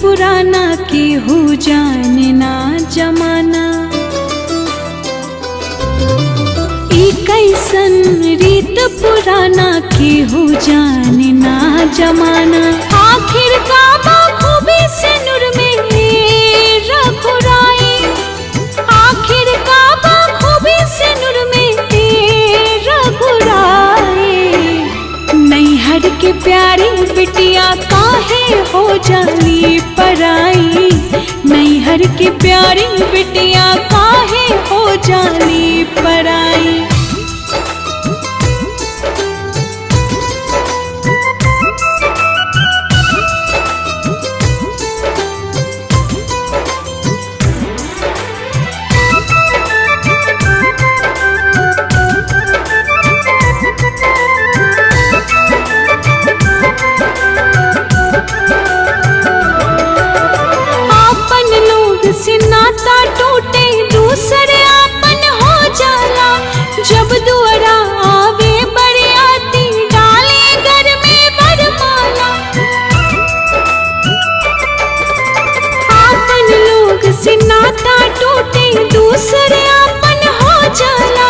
पुराना के हो जाने ना जमाना। ई कैसन रीत पुराना के हो जाने ना जमाना। आखिर का खूबी से नूर में रघुराई, आखिर का खूबी से नूर में रघुराई। नैहर के प्यारी बिटिया काहे हो जाली पराई, नैहर के प्यारी बिटिया काहे हो जाली पराई। से नाता टूटे दूसरे आपन हो जाला। जब दुआरा आवे बरियाती डाले घर में वरमाला। आपन लोग से नाता टूटे दूसरे आपन हो जाला।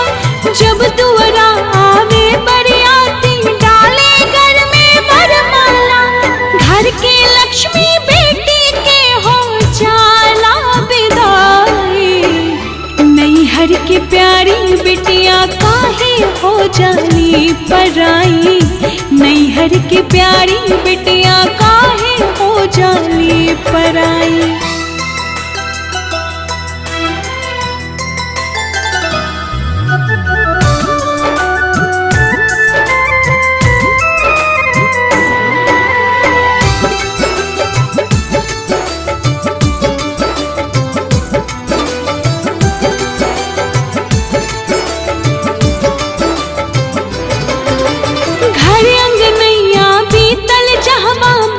जब दुआरा आवे बरियाती डाले घर में वरमाला। घर के लक्ष्मी बेटी के हो जाला नैहर के प्यारी बिटिया काहे हो जाली पराई, नैहर के प्यारी बिटिया काहे हो जाली पराई।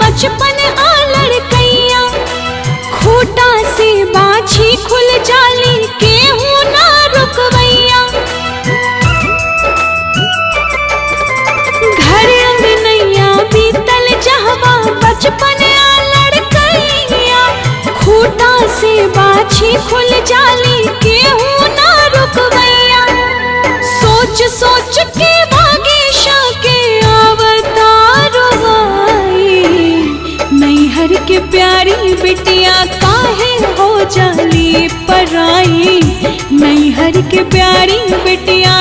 बचपन आ लड़कैया खूटा से बाछी खुल जाली केहू ना रुकवैया। घर अंगनैया बीतल जहवा बचपन आ लड़कैया खूटा से बाछी खुल जाली केहू ना रुकवैया। सोच सोच के भागेशा के अवतार नैहर के प्यारी बिटिया काहे हो जाली पराई, नैहर के प्यारी बिटिया